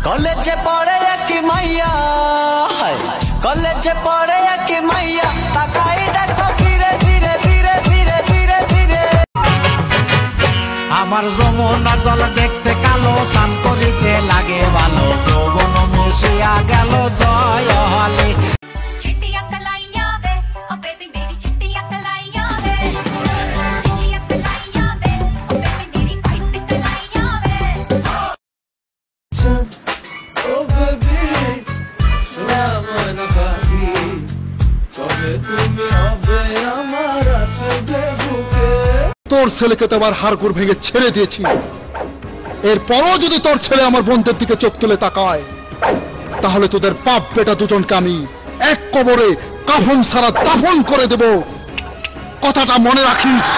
কলেজে পড়ে এক মাইয়া, কলেজে পড়ে এক মাইয়া, তাকাই দেখো ফিরে ফিরে ফিরে ফিরে ফিরে ফিরে। আমার যমুনা জল দেখতে কালো, স্নান করিতে লাগে ভালো, যৌবন মিশিয়া গেল জয় হলে। चिट्टियां कलाइयां वे ओ बेबी मेरी चिट्टियां कलाइयां वे, चिट्टियां कलाइयां वे ओ बेबी मेरी वाइट कलाइयां वे। ओ बेबी सुनामन बाकी कबे তুমি হবে আমার আসবে বুকে। তোর ছেলেকে তো আবার হাড়গোড় ভেঙে ছেড়ে দিয়েছি, এরপরও যদি তোর ছেলে আমার বোনদের দিকে চোখ তুলে তাকায় তাহলে তোদের বাপ বেটা দুজনকে আমি এক কবরে কাফন ছাড়া দাফন করে দেব, কথাটা মনে রাখিস।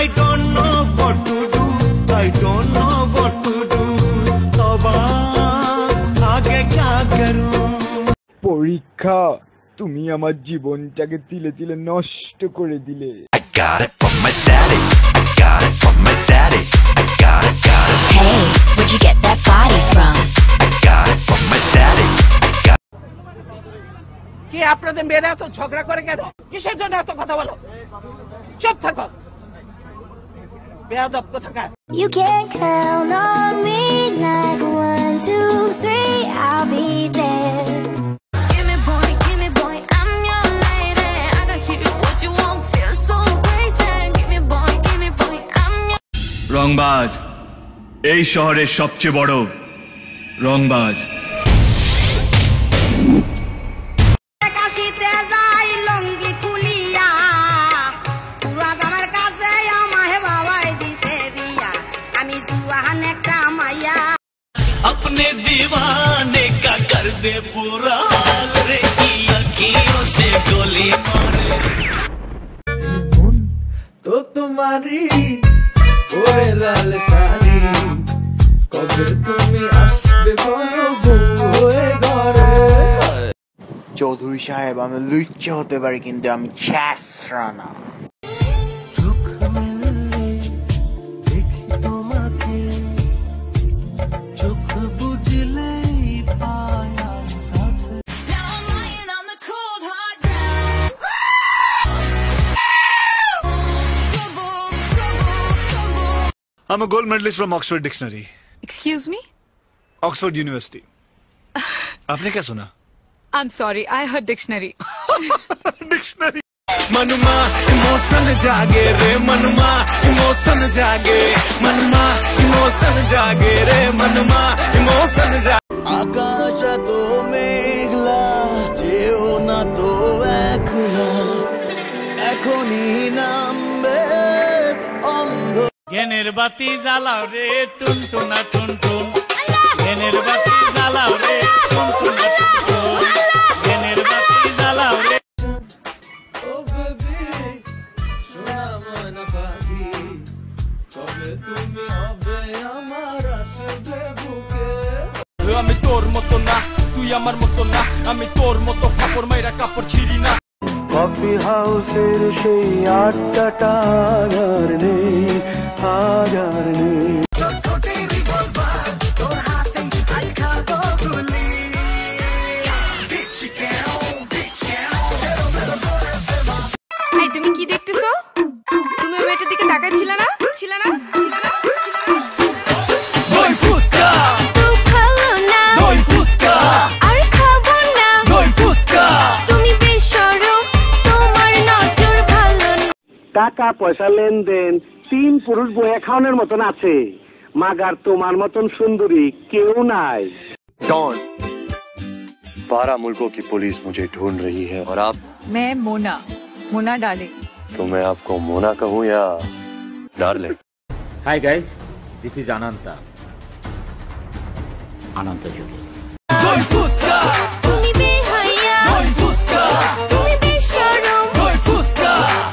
I don't know what to do, I don't know what to do, तोबा आगे क्या करूं। পরীক্ষা, তুমি আমার জীবনটাকে তিলে তিলে নষ্ট করে দিলে। I got it from my daddy, I got it from my daddy, I got it, got it. Hey, where'd you get that body from? I got it from my daddy, I got it. কি আপনাদের মেয়েরা এত ঝগড়া করে কেন? কিসের জন্য এত কথা বলো? চুপ থাকো বেয়াদব কোথাকার। You can count on me like 1, 2, 3, I'll be there. Give me boy, I'm your lady. I got you what you want, feel so crazy. Give me boy, I'm your রংবাজ এই শহরের সবচেয়ে বড় রংবাজ। কাশিতে যাই লঙ্গি খুলিয়া, পুরা আমার কাছে আমায় বাবাই দিতে দিয়া, আমি জুয়ান একটা মাইয়া। अपने दीवाने का कर दे पूरा हाल रे की अखियों से गोली मारे। तो तुम्हारी ओरे लाल साड़ी कबे তুমি আসবে বলো বউয়ে ঘরে। চৌধুরী সাহেব, আমি লুচ্চা হতে পারি কিন্তু আমি ছ্যাঁচড়া না। চোখ মেললে দেখি তোমাকে, চোখ বুঝলেই পায় কাছে। Now I'm lying on the cold hard ground. I'm a gold medalist from Oxford Dictionary. Excuse me? Oxford University. आपने क्या सुना? I'm sorry, I heard dictionary. Dictionary. मनमा इमोशन जागे रे, मनमा इमोशन जागे, मनमा इमोशन जागे रे, मनमा इमोशन जागे। आकाश तो मेघला যেও না তো একলা, এখনই নামবে অন্ধ। জ্ঞানের বাতি জ্বালাও রে টুনটুনা টুনটুন, জ্ঞানের বাতি জ্বালাও রে টুনটুনা টুনটুন, জ্ঞানের বাতি জ্বালাও রে। ও বেবি সুনামন বাকি কবে তুমি হবে আমার আসবে বুকে। আমি তোর মতো না, তুই আমার মতো না, আমি তোর মতো কাপড় মাইরা কাপড় ছিড়ি না। কফি হাউসের সেই আড্ডাটা আর নেই, আজ আর নেই। এই তুমি কি দেখতেছো? তুমি ওই মেয়েটার দিকে তাকাইছিলে না? ছিল না? দই ফুসকা, তুই ভালো না, দই ফুসকা, আর খাবো না, দই ফুসকা। তুমি বেশরম, তোমার নজর ভালো না। টাকা পয়সা লেনদেন 3 পুরুষ বইয়া খাওয়ানোর মতন আছে, মাগার তোমার মতন সুন্দরী কেউ নাই। डॉन 12 मुल्कों की पुलिस मुझे ढूंढ रही है और आप? मैं मोना, मोना डार्लिंग। तो मैं आपको मोना कहूँ या darling? Hi guys, this is Ananta. Anant जुड़ी। তুমি বেহায়া তুমি বেশরম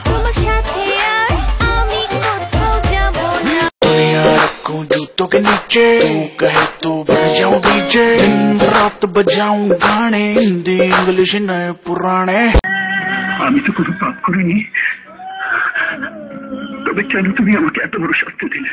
তোমার সাথে আর আমি কোথাও যাব না दुनिया रखूं जूतों के नीचे तू कहे तो बन जाऊं डीजे दिन रात बजाऊं गाने हिंदी इंग्लिश नए पुराने আমি তো কোনো পাপ করিনি তবে কেন তুমি আমাকে এত বড় শাস্তি দিলে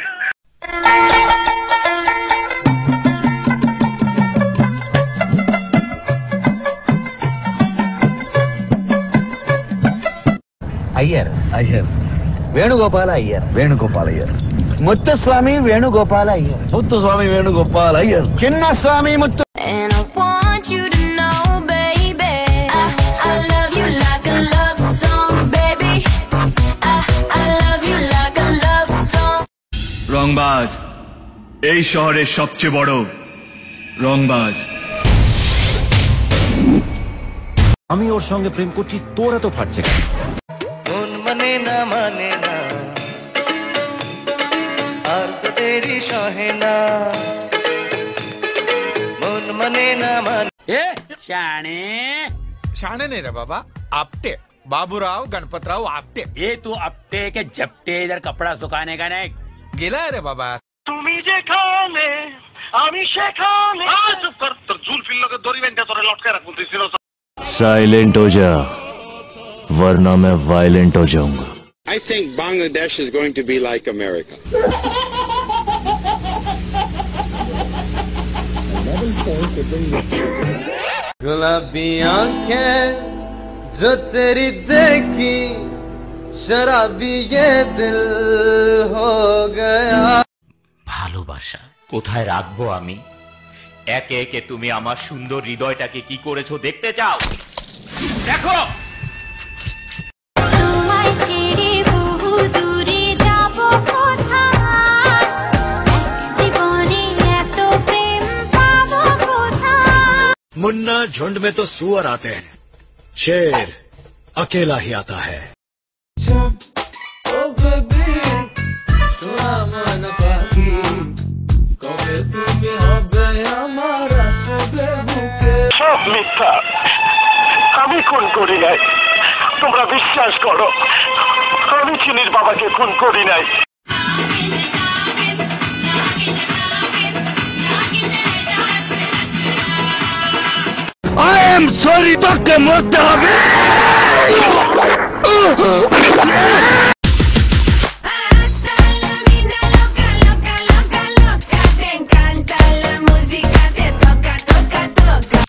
Iyer Iyer Venugopala Iyer Venugopala Iyer Muthuswami Venugopala Iyer Muthuswami Venugopala Iyer Chinnaswamy Muthu. And I want you to know, baby, I love you like a love song, baby. I love you like a love song. রংবাজ এই শহরের সবচেয়ে বড় রংবাজ। আমি ওর সঙ্গে প্রেম করছি, তোরা তো ফাটছে কেন? মন মানে না আর তো তেরি সহে না মন মানে না ए शाणे शाणे नहीं रे बाबा, आपटे बाबूराव गणपतराव आपटे। ये तू अपटे के झपटे इधर कपड़ा सुखाने का नहीं गेला रे बाबा। তুমি যেখানে আমি সেখানে চুপ কর তোর জুলফির লগে দড়ি বেঁধে তোরে লটকায় রাখবো তুই সিনো साइलेंट हो जा वरना मैं वायलेंट हो जाऊंगा। I think Bangladesh is going to be like America. गुलाबी आंखें जो तेरी देखी शराबी ये दिल हो गया। ভালোবাসা কোথায় রাখবো আমি? একে একে তুমি আমার সুন্দর হৃদয়টাকে কি করেছো দেখতে চাও? দেখো তোমায় ছেড়ে বহু দূরে যাব কোথায় এক জীবনে এত প্রেম পাবো কোথায় मुन्ना झुंड में तो सुअर आते हैं, शेर अकेला ही आता है। সব মিথ্যা আমি খুন করি নাই তোমরা বিশ্বাস করো আমি চিনির বাবাকে খুন করি নাই I am sorry, তোকে মরতে হবে। te encanta la música te toca toca toca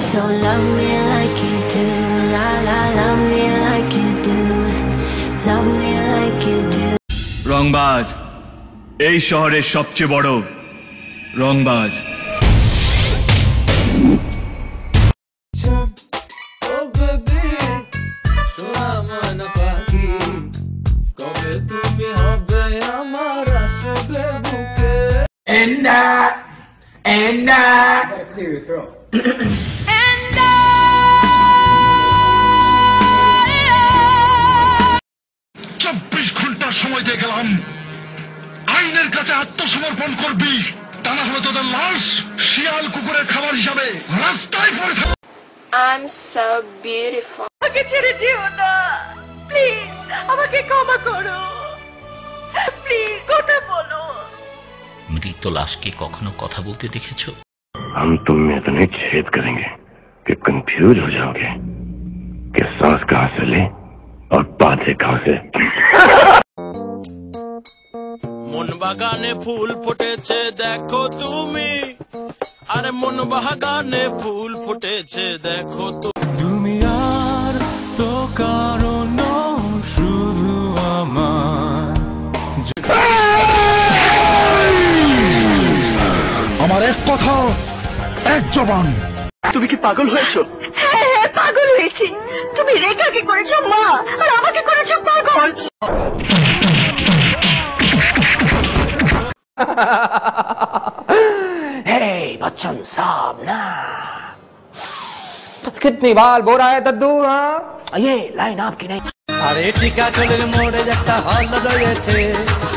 so love me like you do la la love me like you do love me like you do রংবাজ এই শহরের সবচেয়ে বড় রংবাজ। And clear your throat. 24 ঘন্টা সময় দিয়ে গেলাম, আইনের কাছে আত্মসমর্পণ করবি, তা না হলে তোদের লাশ শিয়াল কুকুরের খাবার হিসাবে রাস্তায় পড়ে থাকবে। I'm so beautiful. আমাকে ছেড়ে যেও না প্লিজ আমাকে ক্ষমা করো প্লিজ কথা বলো মৃত লাশকে কখনো কথা বলতে দেখেছো? हम तुम में इतने छेद करेंगे कि कंफ्यूज हो जाओगे कि सांस कहां से ले और बातें कहां से। মন বাগানে ফুল ফুটেছে দেখো তুমি, আরে মন বাগানে ফুল ফুটেছে দেখো তুমি আর তো কারণ শুধু আমার এক কথা এক জবান। তুমি কি পাগল হয়েছো? হ্যাঁ পাগল হয়েছি তুমি রেখাকে করেছো মা আর আমাকে করেছো পাগল हे बच्चन साहब ना कितनी बार बोल रहा है दद्दू हाँ ये लाइन आपकी नहीं আরে টিকাটলের মোড়ে একটা হল রয়েছে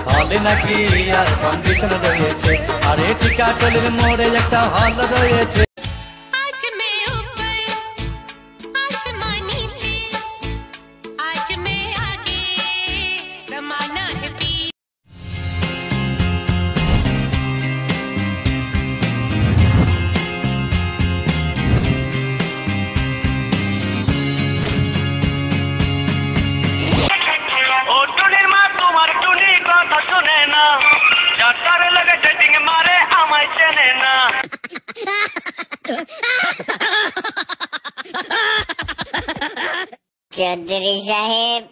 হলে নাকি আর কন্ডিশন রয়েছে আরে টিকাটলের মোড়ে একটা হল রয়েছে आज मैं ऊपर आसमां नीचे आज मैं आगे जमाना है पीछे ও টুনির মা তোমার টুনি কথা শুনে না যাত্রার লাগে সেটিং মারে আমায় চেনে না চৌধুরী সাহেব